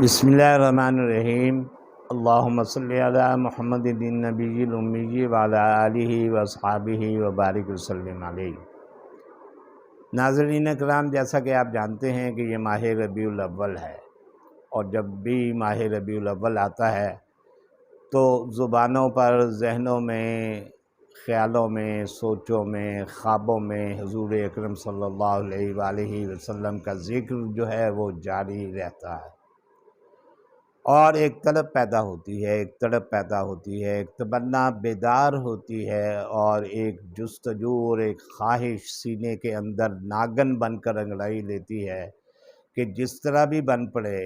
بسم اللہ الرحمن الرحیم۔ اللہم صلی علی محمد النبی الامی وعلی آلہ واصحابہ وبارک وسلم علیہ۔ ناظرین کرام، جیسا کہ آپ جانتے ہیں کہ یہ ماہ ربیع الاول ہے، اور جب بھی ماہ ربیع الاول آتا ہے تو زبانوں پر، ذہنوں میں، خیالوں میں، سوچوں میں، خوابوں میں حضور اکرم صلی اللہ علیہ وآلہ وسلم کا ذکر جو ہے وہ جاری رہتا ہے، اور ایک طلب پیدا ہوتی ہے، ایک تڑپ پیدا ہوتی ہے، ایک تمنا بیدار ہوتی ہے، اور ایک جستجو اور ایک خواہش سینے کے اندر ناگن بن کر انگڑائی لیتی ہے کہ جس طرح بھی بن پڑے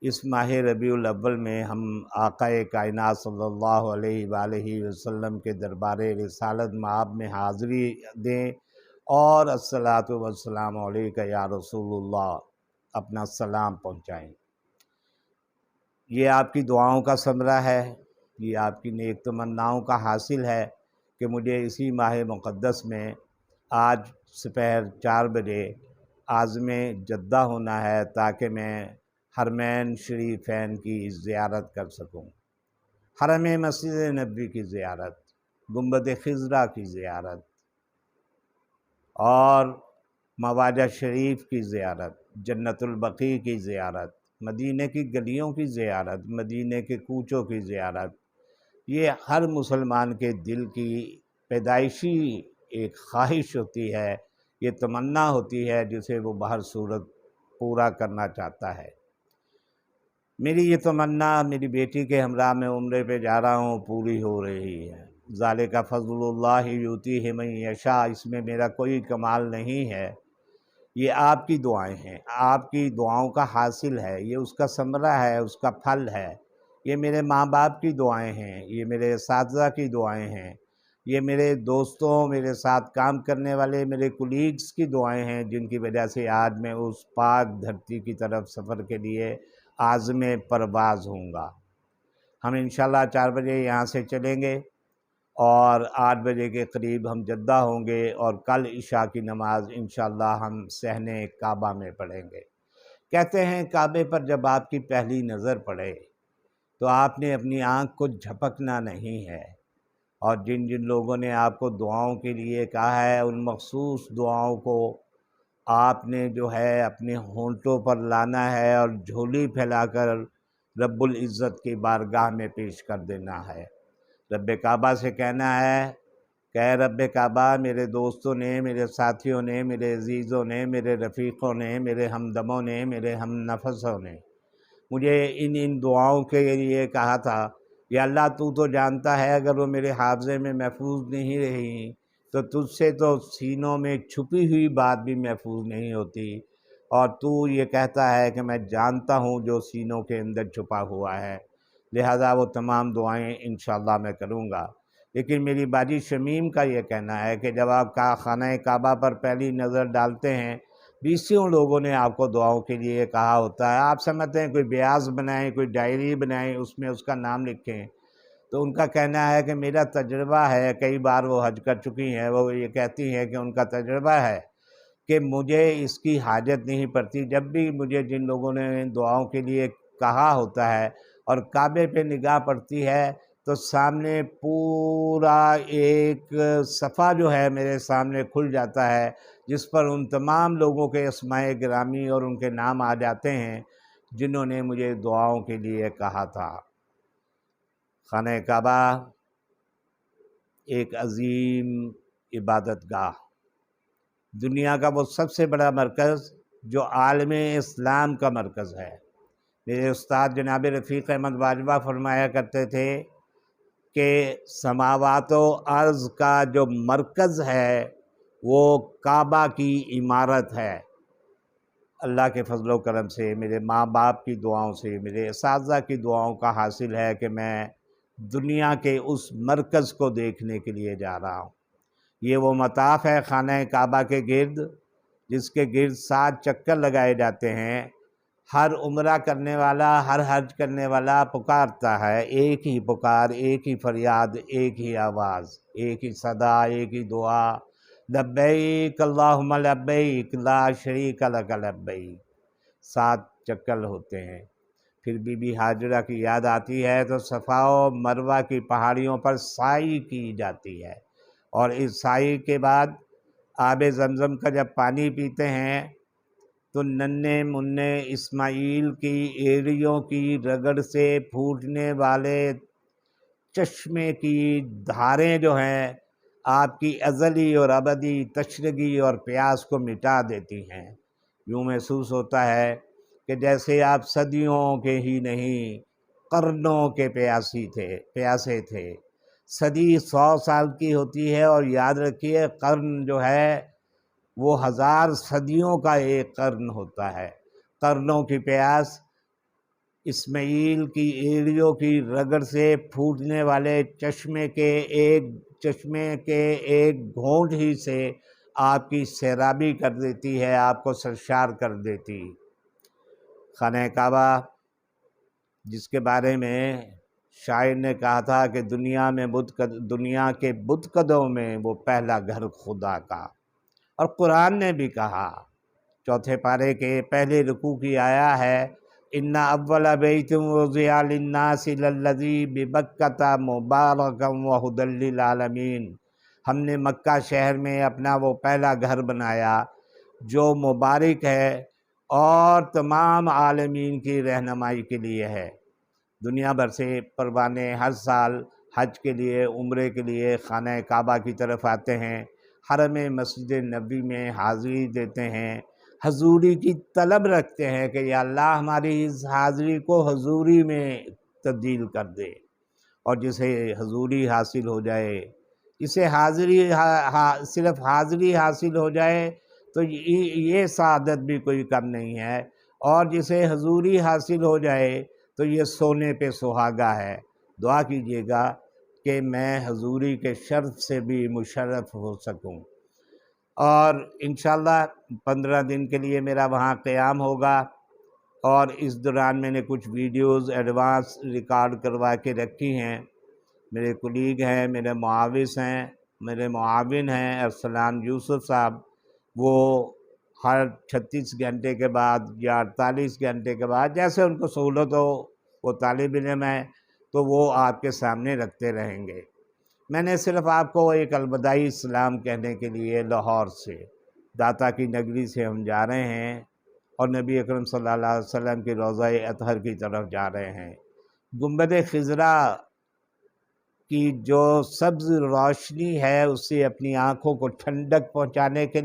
اس ماہ ربیع الاول میں ہم آقا کائنات صلی اللہ علیہ وآلہ وسلم کے دربار رسالت مآب میں حاضری دیں اور الصلاۃ والسلام علیک یا رسول اللہ اپنا سلام پہنچائیں۔ یہ آپ کی دعاؤں کا ثمرہ ہے، یہ آپ کی نیک تمناؤں کا حاصل ہے کہ مجھے اسی ماہ مقدس میں آج سپہر 4 بجے عازم جدہ ہونا ہے تاکہ میں حرمین شریفین کی زیارت کر سکوں، حرم مسجد نبوی کی زیارت، گنبد خضرا کی زیارت، اور مواجہ شریف کی زیارت، جنت البقیع کی زیارت، مدینہ کی گلیوں کی زیارت، مدینہ کے کوچوں کی زیارت۔ یہ ہر مسلمان کے دل کی پیدائشی ایک خواہش ہوتی ہے، یہ تمنا ہوتی ہے جسے وہ بہر صورت پورا کرنا چاہتا ہے۔ میری یہ تمنا میری بیٹی کے ہمراہ میں عمرے پہ جا رہا ہوں، پوری ہو رہی ہے۔ ذالک فضل اللہ یؤتیہ من یشاء، اس میں میرا کوئی کمال نہیں ہے، یہ آپ کی دعائیں ہیں، آپ کی دعاؤں کا حاصل ہے، یہ اس کا ثمرہ ہے، اس کا پھل ہے۔ یہ میرے ماں باپ کی دعائیں ہیں، یہ میرے اساتذہ کی دعائیں ہیں، یہ میرے دوستوں، میرے ساتھ کام کرنے والے میرے کولیگز کی دعائیں ہیں، جن کی وجہ سے آج میں اس پاک دھرتی کی طرف سفر کے لیے عازم پرواز ہوں گا۔ ہم انشاءاللہ 4 بجے یہاں سے چلیں گے اور 8 بجے کے قریب ہم جدہ ہوں گے، اور کل عشاء کی نماز انشاءاللہ ہم صحن کعبہ میں پڑھیں گے۔ کہتے ہیں کعبے پر جب آپ کی پہلی نظر پڑے تو آپ نے اپنی آنکھ کو جھپکنا نہیں ہے، اور جن جن لوگوں نے آپ کو دعاؤں کے لیے کہا ہے ان مخصوص دعاؤں کو آپ نے جو ہے اپنے ہونٹوں پر لانا ہے اور جھولی پھیلا کر رب العزت کی بارگاہ میں پیش کر دینا ہے۔ رب کعبہ سے کہنا ہے کہ اے رب کعبہ، میرے دوستوں نے، میرے ساتھیوں نے، میرے عزیزوں نے، میرے رفیقوں نے، میرے ہمدموں نے، میرے ہم نفسوں نے مجھے ان دعاؤں کے لیے کہا تھا، یا اللہ تو جانتا ہے اگر وہ میرے حافظے میں محفوظ نہیں رہی تو تجھ سے تو سینوں میں چھپی ہوئی بات بھی محفوظ نہیں ہوتی، اور تو یہ کہتا ہے کہ میں جانتا ہوں جو سینوں کے اندر چھپا ہوا ہے، لہذا وہ تمام دعائیں انشاءاللہ میں کروں گا۔ لیکن میری باجی شمیم کا یہ کہنا ہے کہ جب آپ خانہ کعبہ پر پہلی نظر ڈالتے ہیں 20 لوگوں نے آپ کو دعاؤں کے لیے کہا ہوتا ہے، آپ سمجھتے ہیں کوئی بیاض بنائیں، کوئی ڈائری بنائیں، اس میں اس کا نام لکھیں، تو ان کا کہنا ہے کہ میرا تجربہ ہے، کئی بار وہ حج کر چکی ہیں، وہ یہ کہتی ہیں کہ ان کا تجربہ ہے کہ مجھے اس کی حاجت نہیں پڑتی، جب بھی مجھے جن لوگوں نے دعاؤں کے لیے کہا ہوتا ہے اور کعبے پہ نگاہ پڑتی ہے تو سامنے پورا ایک صفحہ جو ہے میرے سامنے کھل جاتا ہے، جس پر ان تمام لوگوں کے اسماء گرامی اور ان کے نام آ جاتے ہیں جنہوں نے مجھے دعاؤں کے لیے کہا تھا۔ خانہ کعبہ ایک عظیم عبادت گاہ، دنیا کا وہ سب سے بڑا مرکز جو عالم اسلام کا مرکز ہے۔ میرے استاد جناب رفیق احمد واجبہ فرمایا کرتے تھے کہ سماوات و ارض کا جو مرکز ہے وہ کعبہ کی عمارت ہے۔ اللہ کے فضل و کرم سے، میرے ماں باپ کی دعاؤں سے، میرے اساتذہ کی دعاؤں کا حاصل ہے کہ میں دنیا کے اس مرکز کو دیکھنے کے لیے جا رہا ہوں۔ یہ وہ مطاف ہے خانہ کعبہ کے گرد جس کے گرد 7 چکر لگائے جاتے ہیں۔ ہر عمرہ کرنے والا، ہر حج کرنے والا پکارتا ہے، ایک ہی پکار، ایک ہی فریاد، ایک ہی آواز، ایک ہی صدا، ایک ہی دعا، لبیک اللہم لبیک لا شریک لک لبیک۔ 7 چکر ہوتے ہیں۔ پھر بی بی ہاجرہ کی یاد آتی ہے تو صفا و مروہ کی پہاڑیوں پر سعی کی جاتی ہے، اور اس سعی کے بعد آب زمزم کا جب پانی پیتے ہیں تو ننھے منھے اسماعیل کی ایڑیوں کی رگڑ سے پھوٹنے والے چشمے کی دھاریں جو ہیں آپ کی ازلی اور ابدی تشنگی اور پیاس کو مٹا دیتی ہیں۔ یوں محسوس ہوتا ہے کہ جیسے آپ صدیوں کے ہی نہیں قرنوں کے پیاسے تھے۔ صدی 100 سال کی ہوتی ہے، اور یاد رکھیے قرن جو ہے وہ 1000 صدیوں کا ایک قرن ہوتا ہے۔ قرنوں کی پیاس اسماعیل کی ایڑیوں کی رگڑ سے پھوٹنے والے چشمے کے ایک گھونٹ ہی سے آپ کی سیرابی کر دیتی ہے، آپ کو سرشار کر دیتی۔ خانہ کعبہ جس کے بارے میں شاعر نے کہا تھا کہ دنیا کے بت قدوں میں وہ پہلا گھر خدا کا، اور قرآن نے بھی کہا، چوتھے پارے کے پہلے رکوع کی آیا ہے، ان اول بیت وضع للناس للذی ببکۃ مبارکا وہدی للعالمین۔ ہم نے مکہ شہر میں اپنا وہ پہلا گھر بنایا جو مبارک ہے اور تمام عالمین کی رہنمائی کے لیے ہے۔ دنیا بھر سے پروانے ہر سال حج کے لیے، عمرے کے لیے خانہ کعبہ کی طرف آتے ہیں، حرم مسجد نبوی میں حاضری دیتے ہیں، حضوری کی طلب رکھتے ہیں کہ یا اللہ ہماری اس حاضری کو حضوری میں تبدیل کر دے، اور جسے حضوری حاصل ہو جائے، اسے صرف حاضری حاصل ہو جائے تو یہ سعادت بھی کوئی کم نہیں ہے، اور جسے حضوری حاصل ہو جائے تو یہ سونے پہ سہاگا ہے۔ دعا کیجیے گا کہ میں حضوری کے شرف سے بھی مشرف ہو سکوں، اور انشاءاللہ 15 دن کے لیے میرا وہاں قیام ہوگا، اور اس دوران میں نے کچھ ویڈیوز ایڈوانس ریکارڈ کروا کے رکھی ہیں۔ میرے کولیگ ہیں، میرے معاون ہیں ارسلان یوسف صاحب، وہ ہر 36 گھنٹے کے بعد یا 48 گھنٹے کے بعد جیسے ان کو سہولت ہو، وہ طالب علم ہے تو وہ آپ کے سامنے رکھتے رہیں گے۔ میں نے صرف آپ کو ایک الوداعی سلام کہنے کے لیے لاہور سے، داتا کی نگری سے ہم جا رہے ہیں، اور نبی اکرم صلی اللہ علیہ وسلم کی روضہ اطہر کی طرف جا رہے ہیں۔ گنبد خضرا کی جو سبز روشنی ہے اس سے اپنی آنکھوں کو ٹھنڈک پہنچانے کے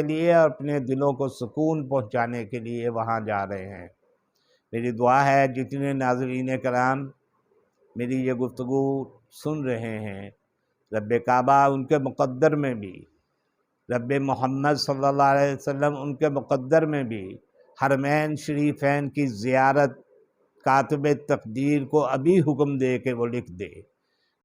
لیے اور اپنے دلوں کو سکون پہنچانے کے لیے وہاں جا رہے ہیں۔ میری دعا ہے جتنے ناظرین کرام میری یہ گفتگو سن رہے ہیں، رب کعبہ ان کے مقدر میں بھی، رب محمد صلی اللہ علیہ وسلم ان کے مقدر میں بھی حرمین شریفین کی زیارت کاتب تقدیر کو ابھی حکم دے کہ وہ لکھ دے۔